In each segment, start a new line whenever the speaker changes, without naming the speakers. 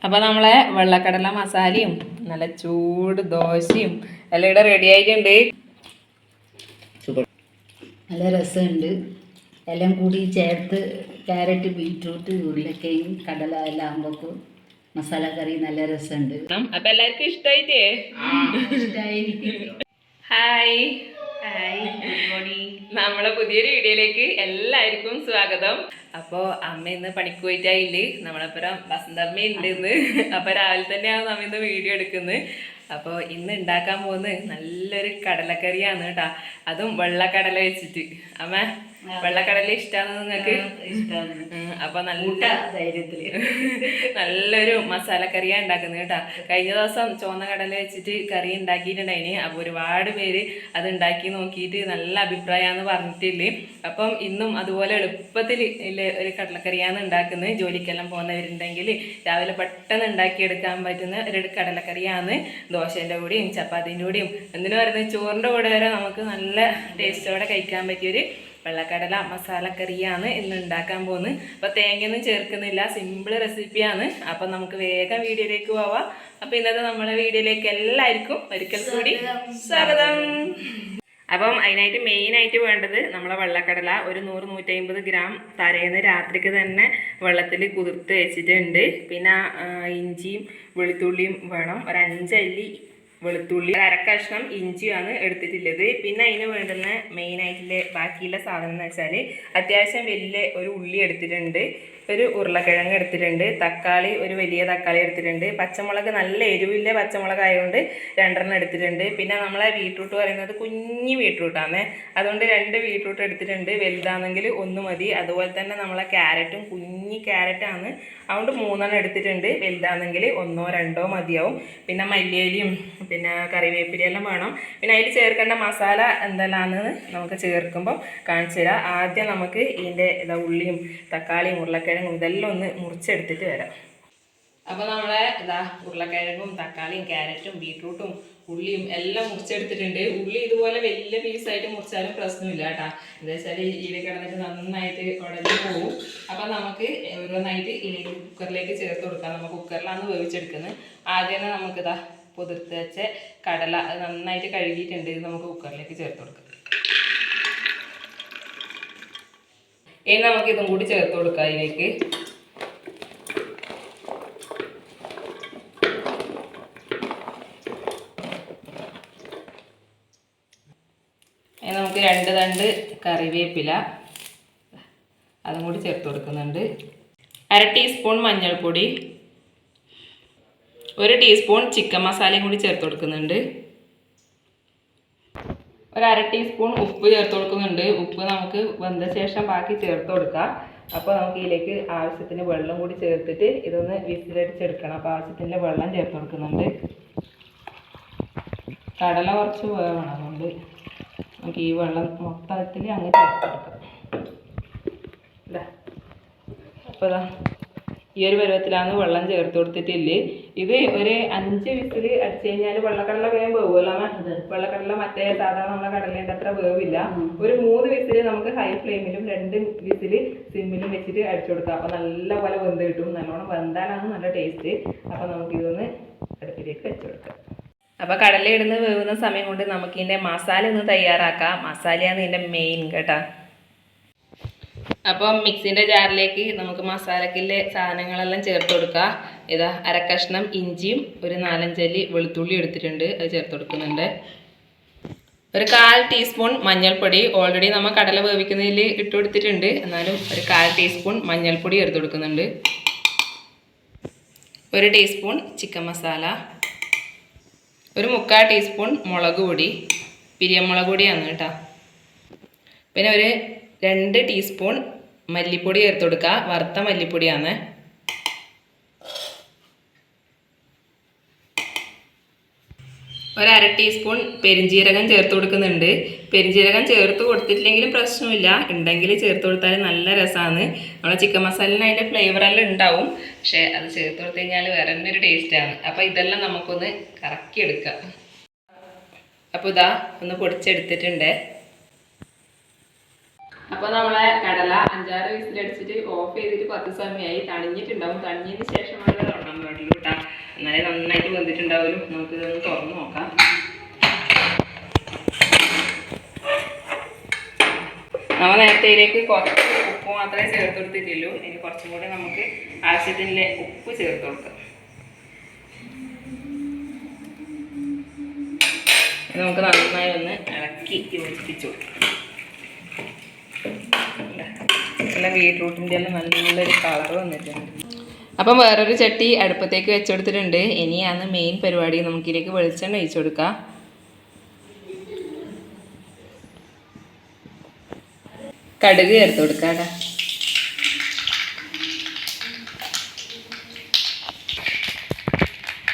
അപ്പോൾ നമ്മളെ വെള്ളക്കടല മസാലയും നല്ല ചൂട് ദോശയും എല്ലാം ഇവിടെ റെഡി ആയിട്ടുണ്ട്.
നല്ല രസമുണ്ട്. എല്ലാം കൂടി ചേർത്ത് ക്യാരറ്റ്, ബീറ്റ്റൂട്ട്, ഉരുളക്കിഴങ്ങ്, കടല എല്ലാം ആകുമ്പോൾ മസാല കറി നല്ല രസമുണ്ട്.
അപ്പം എല്ലാവർക്കും ഇഷ്ടമായിട്ടേ ഹായ് ഹായ്, ഗുഡ് മോർണിംഗ്. നമ്മളെ പുതിയൊരു വീഡിയോയിലേക്ക് എല്ലാവർക്കും സ്വാഗതം. അപ്പോൾ അമ്മ ഇന്ന് പണിക്ക് പോയിട്ടായില്ലേ, നമ്മളപ്പുറം വസന്തമ്മ ഉണ്ട് ഇന്ന്. അപ്പോൾ രാവിലെ തന്നെയാണ് നമ്മ ഇന്ന് വീഡിയോ എടുക്കുന്നത്. അപ്പോൾ ഇന്ന് ഉണ്ടാക്കാൻ പോകുന്നത് നല്ലൊരു കടലക്കറിയാണ് കേട്ടോ, അതും വെള്ളക്കടല വെച്ചിട്ട്. അമ്മ വെള്ളക്കടല ഇഷ്ടമാണ് നിങ്ങൾക്ക്? അപ്പൊ നല്ല ധൈര്യത്തില് നല്ലൊരു മസാലക്കറിയാണ് ഉണ്ടാക്കുന്നത് കേട്ടോ. കഴിഞ്ഞ ദിവസം ചുവന്ന കടല വെച്ചിട്ട് കറി ഉണ്ടാക്കിയിട്ടുണ്ടായിന്. അപ്പോൾ ഒരുപാട് പേര് അത് ഉണ്ടാക്കി നോക്കിയിട്ട് നല്ല അഭിപ്രായമാണെന്ന് പറഞ്ഞിട്ടില്ലേ. അപ്പം ഇന്നും അതുപോലെ എളുപ്പത്തിൽ ഒരു കടലക്കറിയാണ് ഉണ്ടാക്കുന്നത്. ജോലിക്കെല്ലാം പോകുന്നവരുണ്ടെങ്കിൽ രാവിലെ പെട്ടെന്ന് ഉണ്ടാക്കിയെടുക്കാൻ പറ്റുന്ന ഒരു കടലക്കറിയാണ്. ദോശേൻ്റെ കൂടെയും ചപ്പാത്തിൻ്റെ കൂടെയും എന്തിനു പറയുന്നത്, ചോറിൻ്റെ കൂടെ വരെ നമുക്ക് നല്ല ടേസ്റ്റോടെ കഴിക്കാൻ പറ്റിയൊരു വെള്ളക്കടല മസാലക്കറിയാണ് ഇന്ന് ഉണ്ടാക്കാൻ പോകുന്നത്. അപ്പോൾ തേങ്ങയൊന്നും ചേർക്കുന്നില്ല, സിമ്പിൾ റെസിപ്പിയാണ്. അപ്പം നമുക്ക് വേഗം വീഡിയോയിലേക്ക് പോവാം. അപ്പോൾ ഇന്നത്തെ നമ്മുടെ വീഡിയോയിലേക്ക് എല്ലാവർക്കും ഒരിക്കൽ കൂടി സ്വാഗതം. അപ്പം അതിനായിട്ട് മെയിനായിട്ട് വേണ്ടത് നമ്മളെ വെള്ളക്കടല ഒരു 100-150 ഗ്രാം തലേന്ന് രാത്രിക്ക് തന്നെ വെള്ളത്തിൽ കുതിർത്ത് വെച്ചിട്ടുണ്ട്. പിന്നെ ഇഞ്ചിയും വെളുത്തുള്ളിയും വേണം, ഒരു 5 അല്ലി വെളുത്തുള്ളി, അരക്കഷ്ണം ഇഞ്ചിയാണ് എടുത്തിട്ടുള്ളത്. പിന്നെ അതിന് വേണ്ടുന്ന മെയിനായിട്ടുള്ള ബാക്കിയുള്ള സാധനം എന്ന് വെച്ചാൽ അത്യാവശ്യം വലിയ ഒരു ഉള്ളി എടുത്തിട്ടുണ്ട്, ഒരു ഉരുളക്കിഴങ്ങ് എടുത്തിട്ടുണ്ട്, തക്കാളി ഒരു വലിയ തക്കാളി എടുത്തിട്ടുണ്ട്, പച്ചമുളക് നല്ല എരിവില്ല പച്ചമുളക് ആയതുകൊണ്ട് 2 എടുത്തിട്ടുണ്ട്. പിന്നെ നമ്മളെ ബീട്രൂട്ട് പറയുന്നത് കുഞ്ഞു ബീട്രൂട്ടാണ്, അതുകൊണ്ട് 2 ബീട്രൂട്ട് എടുത്തിട്ടുണ്ട്. വലുതാണെങ്കിൽ 1 മതി. അതുപോലെ തന്നെ നമ്മളെ ക്യാരറ്റും കുഞ്ഞി ക്യാരറ്റാണ്, അതുകൊണ്ട് 3 എടുത്തിട്ടുണ്ട്. വലുതാണെങ്കിൽ 1-2 മതിയാവും. പിന്നെ മല്ലിയിലയും പിന്നെ കറിവേപ്പിലയെല്ലാം വേണം. പിന്നെ അതിൽ ചേർക്കേണ്ട മസാല എന്തെല്ലാമെന്ന് നമുക്ക് ചേർക്കുമ്പോൾ കാണിച്ചു തരാം. ആദ്യം നമുക്ക് ഇതിൻ്റെ ഉള്ളിയും തക്കാളിയും ഉരുളക്കിഴങ്ങും ഇതെല്ലാം ഒന്ന് മുറിച്ചെടുത്തിട്ട് വരാം. അപ്പോൾ നമ്മളെ ഉരുളക്കിഴങ്ങും തക്കാളിയും ക്യാരറ്റും ബീട്രൂട്ടും ഉള്ളിയും എല്ലാം മുറിച്ചെടുത്തിട്ടുണ്ട്. ഉള്ളി ഇതുപോലെ വലിയ പീസായിട്ട് മുറിച്ചാലും പ്രശ്നമില്ല കേട്ടോ. എന്താ വെച്ചാൽ ഇതിൽ കിടന്നിട്ട് നന്നായിട്ട് ഉടഞ്ഞു പോകും. അപ്പം നമുക്ക് ഓരോന്നായിട്ട് ഇതിലേക്ക് കുക്കറിലേക്ക് ചേർത്ത് കൊടുക്കാം. നമ്മൾ കുക്കറിലാണ് വേവിച്ചെടുക്കുന്നത്. ആദ്യം തന്നെ നമുക്കിതാ പുതിർത്ത് വെച്ച കടല നന്നായിട്ട് കഴുകിയിട്ടുണ്ട്, ഇത് നമുക്ക് കുക്കറിലേക്ക് ചേർത്ത് കൊടുക്കാം. ഇനി നമുക്ക് ഇതും കൂടി ചേർത്ത് കൊടുക്കാം ഇതിലേക്ക്. ഇനി നമുക്ക് 2 തണ്ട് കറിവേപ്പില അതും കൂടി ചേർത്ത് കൊടുക്കുന്നുണ്ട്. 1/2 ടീസ്പൂൺ മഞ്ഞൾപ്പൊടി, 1 ടീസ്പൂൺ ചിക്കൻ മസാലയും കൂടി ചേർത്ത് കൊടുക്കുന്നുണ്ട്. 1/2 ടീസ്പൂൺ ഉപ്പ് ചേർത്ത് കൊടുക്കുന്നുണ്ട്. ഉപ്പ് നമുക്ക് വെന്ത ശേഷം ബാക്കി ചേർത്ത് കൊടുക്കാം. അപ്പോൾ നമുക്ക് ഇതിലേക്ക് ആവശ്യത്തിന് വെള്ളം കൂടി ചേർത്തിട്ട് ഇതൊന്ന് വിസിലടിച്ചെടുക്കണം. അപ്പോൾ ആവശ്യത്തിന് വെള്ളം ചേർത്ത് കൊടുക്കുന്നുണ്ട്. കടല കുറച്ച് വേവണം, അതുകൊണ്ട് നമുക്ക് ഈ വെള്ളം മൊത്തത്തിൽ അങ്ങ് ചേർത്ത് കൊടുക്കാം. അപ്പോൾ ഈ ഒരു പരുവത്തിലാണ് വെള്ളം ചേർത്ത് കൊടുത്തിട്ടില്ലേ. ഇത് ഒരു 5 വിസിൽ അടിച്ചു കഴിഞ്ഞാൽ വെള്ളക്കടല വേഗം വേവുമല്ലോ. വെള്ളക്കടല മറ്റേ സാധാരണ നമ്മളെ കടലേൻ്റെ അത്ര വേവില്ല. ഒരു 3 വിസിൽ നമുക്ക് ഹൈ ഫ്ലെയിമിലും 2 വിസിൽ സിമ്മിലും വെച്ചിട്ട് അടിച്ചു കൊടുക്കാം. അപ്പോൾ നല്ല പോലെ വെന്ത് കിട്ടും. നല്ലോണം വെന്താലാണ് നല്ല ടേസ്റ്റ്. അപ്പോൾ നമുക്കിതൊന്ന് അടുപ്പിലേക്ക് വെച്ച് കൊടുക്കാം. അപ്പോൾ കടല ഇടുന്ന് വേവുന്ന സമയം കൊണ്ട് നമുക്ക് ഇതിൻ്റെ മസാല ഒന്ന് തയ്യാറാക്കാം. മസാലയാണ് ഇതിൻ്റെ മെയിൻ കേട്ടോ. അപ്പം മിക്സിൻ്റെ ജാറിലേക്ക് നമുക്ക് മസാലക്കുള്ള സാധനങ്ങളെല്ലാം ചേർത്ത് കൊടുക്കാം. ഇതാ 1/2 കഷ്ണം ഇഞ്ചിയും ഒരു 4-5 അല്ലി വെളുത്തുള്ളി എടുത്തിട്ടുണ്ട്, അത് ചേർത്ത് കൊടുക്കുന്നുണ്ട്. ഒരു 1/4 ടീസ്പൂൺ മഞ്ഞൾപ്പൊടി, ഓൾറെഡി നമ്മൾ കടല വേവിക്കുന്നതിൽ ഇട്ട് കൊടുത്തിട്ടുണ്ട്, എന്നാലും ഒരു 1/4 ടീസ്പൂൺ മഞ്ഞൾപ്പൊടി ചേർത്ത് കൊടുക്കുന്നുണ്ട്. 1 ടീസ്പൂൺ ചിക്കൻ മസാല, ഒരു 3/4 ടീസ്പൂൺ മുളക് പൊടി, പിരിയമുളക് പൊടിയാണ് കേട്ടോ. പിന്നെ ഒരു 2 ടീസ്പൂൺ മല്ലിപ്പൊടി ചേർത്ത് കൊടുക്കുക, വറുത്ത മല്ലിപ്പൊടിയാണ്. ഒരു 1/2 ടീസ്പൂൺ പെരിഞ്ജീരകം ചേർത്ത് കൊടുക്കുന്നുണ്ട്. പെരിഞ്ജീരകം ചേർത്ത് കൊടുത്തിട്ടില്ലെങ്കിലും പ്രശ്നമില്ല, ഉണ്ടെങ്കിൽ ചേർത്ത് കൊടുത്താൽ നല്ല രസമാണ്. നമ്മളെ ചിക്കൻ മസാലയിൽ അതിൻ്റെ ഫ്ലേവറെല്ലാം ഉണ്ടാവും, പക്ഷേ അത് ചേർത്ത് കൊടുത്തു കഴിഞ്ഞാൽ വേറെ തന്നെ ഒരു ടേസ്റ്റാണ്. അപ്പോൾ ഇതെല്ലാം നമുക്കൊന്ന് കറക്കിയെടുക്കാം. അപ്പോൾ ഇതാ ഒന്ന് പൊടിച്ചെടുത്തിട്ടുണ്ട്. അപ്പോൾ നമ്മളെ കടല 5-6 വിസിലടിച്ചിട്ട് ഓഫ് ചെയ്തിട്ട് 10 സമയമായി. തണിഞ്ഞിട്ടുണ്ടാവും. തണിഞ്ഞതിന് ശേഷമാണ് വെള്ളം പാടുള്ളൂ കേട്ടോ. എന്നാലേ നന്നായിട്ട് വെന്തിട്ടുണ്ടാവും. നമുക്കിതൊന്ന് തുറന്ന് നോക്കാം. നമ്മൾ നേരത്തെ ഇതിലേക്ക് കുറച്ച് ഉപ്പ് മാത്രമേ ചേർത്ത് കൊടുത്തിട്ടുള്ളൂ. ഇനി കുറച്ചും കൂടി നമുക്ക് ആവശ്യത്തിനുള്ള ഉപ്പ് ചേർത്ത് കൊടുക്കാം. നമുക്ക് നന്നായി ഒന്ന് ഇളക്കി യോജിപ്പിച്ചു കൊടുക്കാം. നല്ല ബീട്രൂട്ടിൻ്റെ എല്ലാം നല്ലൊരു കളർ വന്നിട്ടുണ്ട്. അപ്പം വേറൊരു ചട്ടി അടുപ്പത്തേക്ക് വെച്ചെടുത്തിട്ടുണ്ട്. ഇനിയാണ് മെയിൻ പരിപാടി. നമുക്കിതിലേക്ക് വെളിച്ചെണ്ണ ഒഴിച്ചു കൊടുക്കാം. കടുക് ചേർത്ത് കൊടുക്കാം.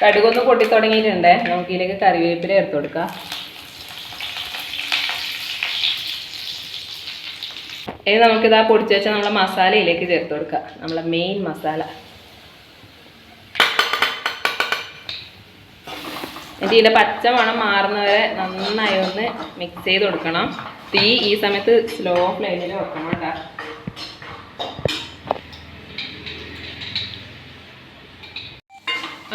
കടുകൊന്ന് പൊട്ടി തുടങ്ങിയിട്ടുണ്ട്. നമുക്കിതിലേക്ക് കറിവേപ്പില ചേർത്ത് കൊടുക്കാം. ഇനി നമുക്കിതാ പൊടിച്ച് വെച്ചാൽ നമ്മളെ മസാലയിലേക്ക് ചേർത്ത് കൊടുക്കാം. നമ്മളെ മെയിൻ മസാല. എന്നിട്ട് ഇതിൻ്റെ പച്ച മണം മാറുന്നവരെ നന്നായി ഒന്ന് മിക്സ് ചെയ്ത് കൊടുക്കണം. തീ ഈ സമയത്ത് സ്ലോ ഫ്ലെയിമിൽ വെക്കണം കേട്ടോ.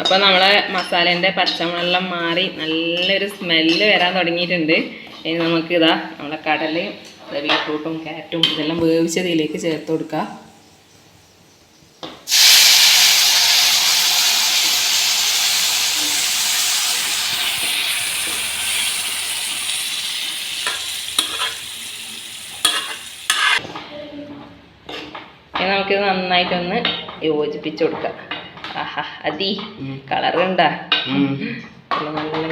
അപ്പോൾ നമ്മളെ മസാലേൻ്റെ പച്ചമണെല്ലാം മാറി നല്ലൊരു സ്മെല്ല് വരാൻ തുടങ്ങിയിട്ടുണ്ട്. ഇനി നമുക്കിതാ നമ്മളെ കടലയും ബീട്രൂട്ടും ക്യാരറ്റും ഇതെല്ലാം വേവിച്ചതിലേക്ക് ചേർത്ത് കൊടുക്കാം. ഇനി നമുക്കിത് നന്നായിട്ടൊന്ന് യോജിപ്പിച്ച് കൊടുക്കാം. ആഹാ അതി കളർ കണ്ടാ നല്ല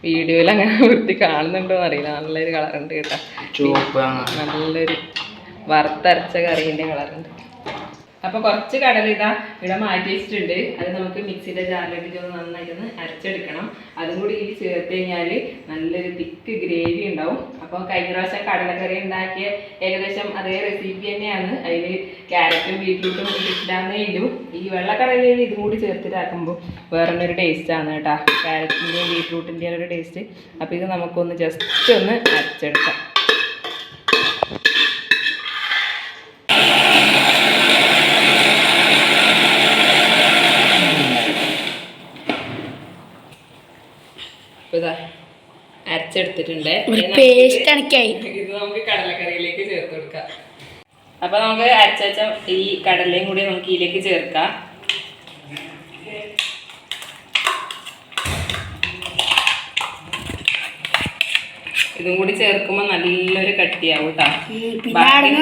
വീഡിയോയിൽ അങ്ങനെ വൃത്തി കാണുന്നുണ്ടോന്ന് അറിയില്ല. നല്ലൊരു കളറുണ്ട് കേട്ടോ. നല്ലൊരു വറുത്തരച്ച കറീൻ്റെ കളറുണ്ട്. അപ്പോൾ കുറച്ച് കടല ഇവിടെ മാറ്റി വെച്ചിട്ടുണ്ട്. അത് നമുക്ക് മിക്സിയുടെ ജാറിലേക്ക് ഒന്ന് നന്നായിട്ടൊന്ന് അരച്ചെടുക്കണം. അതും കൂടി ഇതിൽ ചേർത്ത് കഴിഞ്ഞാൽ നല്ലൊരു തിക്ക് ഗ്രേവി ഉണ്ടാവും. അപ്പോൾ കഴിഞ്ഞ പ്രാവശ്യം കടലക്കറി ഉണ്ടാക്കിയ ഏകദേശം അതേ റെസിപ്പി തന്നെയാണ്. അതിൽ ക്യാരറ്റും ബീട്രൂട്ടും ഇട്ടിട്ടാന്നേ ഇല്ലും. ഈ വെള്ളക്കടലയിൽ ഇതും കൂടി ചേർത്തിട്ടാക്കുമ്പോൾ വേറൊരു ടേസ്റ്റാണ് കേട്ടോ. ക്യാരറ്റിൻ്റെയും ബീട്രൂട്ടിൻ്റെയും ഒരു ടേസ്റ്റ്. അപ്പോൾ ഇത് നമുക്കൊന്ന് ജസ്റ്റ് ഒന്ന് അരച്ചെടുക്കാം. ഇതാ അരച്ചെടുത്തിട്ടുണ്ട്. ഇത് നമുക്ക് കടലക്കറിയിലേക്ക് ചേർത്ത് കൊടുക്കാം. അപ്പൊ നമുക്ക് അരച്ച ഈ കടലയും കൂടി നമുക്ക് ഇതിലേക്ക് ചേർക്കാം. ഇതും കൂടി ചേർക്കുമ്പോ നല്ലൊരു കട്ടിയാവും കേട്ടോ.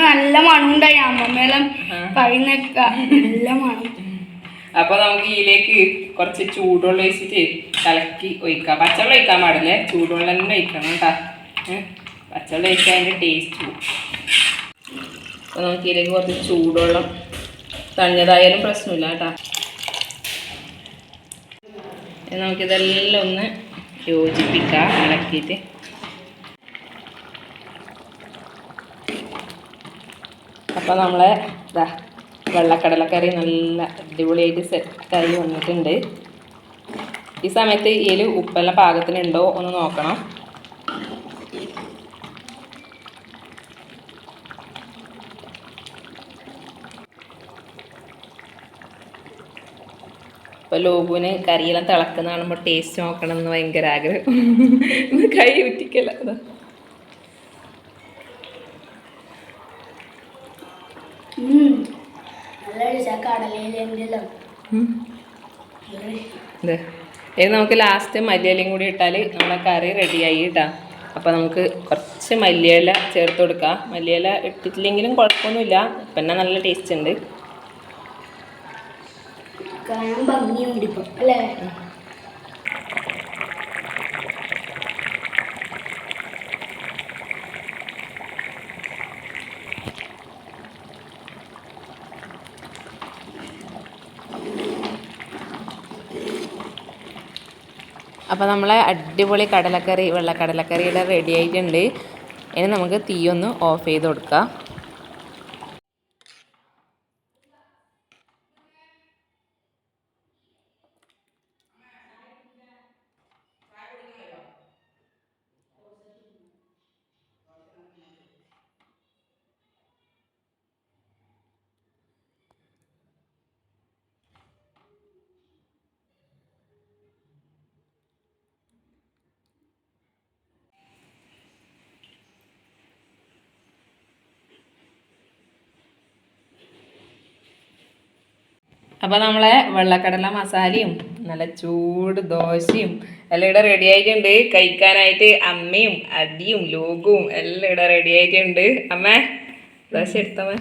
നല്ല മണമുണ്ടായി അമ്മമ്മേളം പറയുന്നേക്ക നല്ല മണം.
അപ്പൊ നമുക്ക് ഇതിലേക്ക് കുറച്ച് ചൂടുവെള്ളം ഒഴിച്ചിട്ട് കലക്കി ഒഴിക്കാം. പച്ചവെള്ളം ഒഴിക്കാൻ പാടില്ലേ, ചൂടുവെള്ളം തന്നെ ഒഴിക്കണം കേട്ടോ. പച്ചവെള്ളം ഒഴിക്കാൻ അതിൻ്റെ ടേസ്റ്റ് പോകും. അപ്പോൾ നമുക്ക് ഇതിലേക്ക് കുറച്ച് ചൂടുവെള്ളം, തണിഞ്ഞതായാലും പ്രശ്നമില്ല കേട്ടോ. നമുക്കിതെല്ലാം ഒന്ന് യോജിപ്പിക്കാം ഇളക്കിയിട്ട്. അപ്പോൾ നമ്മളെ ഇതാ വെള്ളക്കടലക്കറി നല്ല അടിപൊളിയായിട്ട് സെറ്റായി വന്നിട്ടുണ്ട്. ഈ സമയത്ത് ഇതിൽ ഉപ്പെല്ലാം പാകത്തിനുണ്ടോ ഒന്ന് നോക്കണം. ഇപ്പോൾ ലോബുവിന് കറിയെല്ലാം തിളക്കുന്ന കാണുമ്പോൾ ടേസ്റ്റ് നോക്കണം എന്ന് ഭയങ്കര ആഗ്രഹം. കൈ ഊറ്റിക്കല്ല. അതാ ഇത് നമുക്ക് ലാസ്റ്റ് മല്ലിയിലയും കൂടി ഇട്ടാൽ നമ്മളെ കറി റെഡിയായി കേട്ടോ. അപ്പോൾ നമുക്ക് കുറച്ച് മല്ലിയില ചേർത്ത് കൊടുക്കാം. മല്ലിയില ഇട്ടിട്ടില്ലെങ്കിലും കുഴപ്പമൊന്നുമില്ല, പിന്നെ നല്ല ടേസ്റ്റ് ഉണ്ട്.
അല്ലേ
അപ്പോൾ നമ്മളെ അടിപൊളി കടലക്കറി, വെള്ളക്കടലക്കറിയുടെ റെഡി ആയിട്ടുണ്ട്. ഇനി നമുക്ക് തീ ഒന്ന് ഓഫ് ചെയ്ത് കൊടുക്കാം. അപ്പോൾ നമ്മളെ വെള്ളക്കടല മസാലയും നല്ല ചൂട് ദോശയും എല്ലാം ഇവിടെ റെഡി ആയിട്ടുണ്ട്. കഴിക്കാനായിട്ട് അമ്മയും അടിയും ലോകവും എല്ലാം ഇവിടെ റെഡി ആയിട്ടുണ്ട്. അമ്മ ദോശ എടുത്തമ്മ.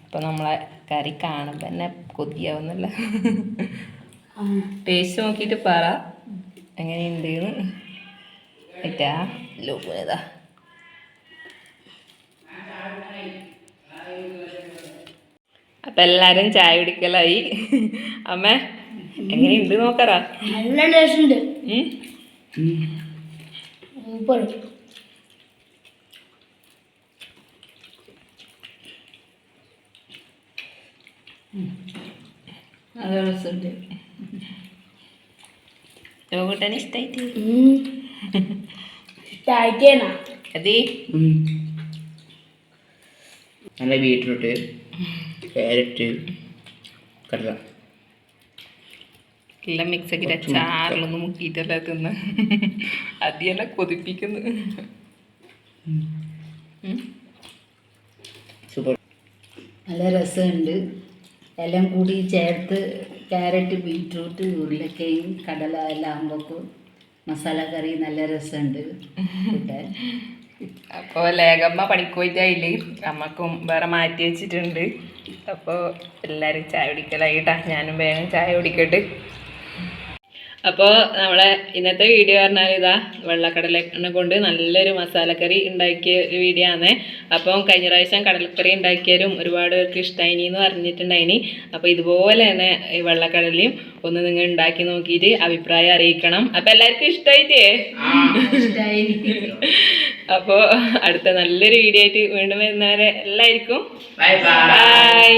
അപ്പോൾ നമ്മളെ കറി കാണുമ്പോൾ തന്നെ കൊതിയാവുന്നല്ല. ടേസ്റ്റ് നോക്കിയിട്ട് പറ എങ്ങനെയുണ്ട് ഏറ്റാ ലോകതാ. അപ്പം എല്ലാവരും ചായ കുടിക്കലായി. അമ്മ എങ്ങനെയുണ്ട് നോക്കറാ?
നല്ല ടേസ്റ്റ് ഉണ്ട്. സൂപ്പർ.
നല്ല രസമുണ്ട്.
ലോകൂട്ടന് ഇഷ്ടായിട്ട്
ഇഷ്ടായിട്ടേനാ
അതെ.
നല്ല ബീറ്റ്റൂട്ട്, ക്യാരറ്റ്, കടല
എല്ലാം മിക്സ് ആക്കിയിട്ട് അച്ചാറിലൊന്നും മുക്കിയിട്ടല്ല തിന്ന്. അതിയെല്ലാം കൊതിപ്പിക്കുന്നു.
സൂപ്പർ.
നല്ല രസമുണ്ട്. എല്ലാം കൂടി ചേർത്ത് ക്യാരറ്റ് ബീറ്റ്റൂട്ട് ഉരുളക്കിഴങ്ങ് കടല എല്ലാം ആകുമ്പോൾ മസാല കറി നല്ല രസമുണ്ട് കൂട്ടാൻ.
അപ്പോൾ ലേഖമ്മ പണിക്ക് പോയിട്ടായില്ലേ, അമ്മക്കും വേറെ മാറ്റി വെച്ചിട്ടുണ്ട്. അപ്പോൾ എല്ലാവരും ചായ കുടിക്കലായിട്ടാ. ഞാനും വേഗം ചായ കുടിക്കട്ടെ. അപ്പോൾ നമ്മളെ ഇന്നത്തെ വീഡിയോ പറഞ്ഞാൽ ഇതാ വെള്ളക്കടല കൊണ്ട് നല്ലൊരു മസാലക്കറി ഉണ്ടാക്കിയ ഒരു വീഡിയോ ആണ്. അപ്പം കഴിഞ്ഞ പ്രാവശ്യം കടലക്കറി ഉണ്ടാക്കിയാലും ഒരുപാട് പേർക്ക് ഇഷ്ടമായിനി എന്ന് പറഞ്ഞിട്ടുണ്ടായിനി. അപ്പോൾ ഇതുപോലെ തന്നെ ഈ വെള്ളക്കടലയും ഒന്ന് നിങ്ങൾ ഉണ്ടാക്കി നോക്കിയിട്ട് അഭിപ്രായം അറിയിക്കണം. അപ്പം എല്ലാവർക്കും ഇഷ്ടമായിട്ടേ. അപ്പോൾ അടുത്ത നല്ലൊരു വീഡിയോ ആയിട്ട് വീണ്ടും വരുന്നവരെ എല്ലാവർക്കും
ബൈ ബൈ.
ബൈ.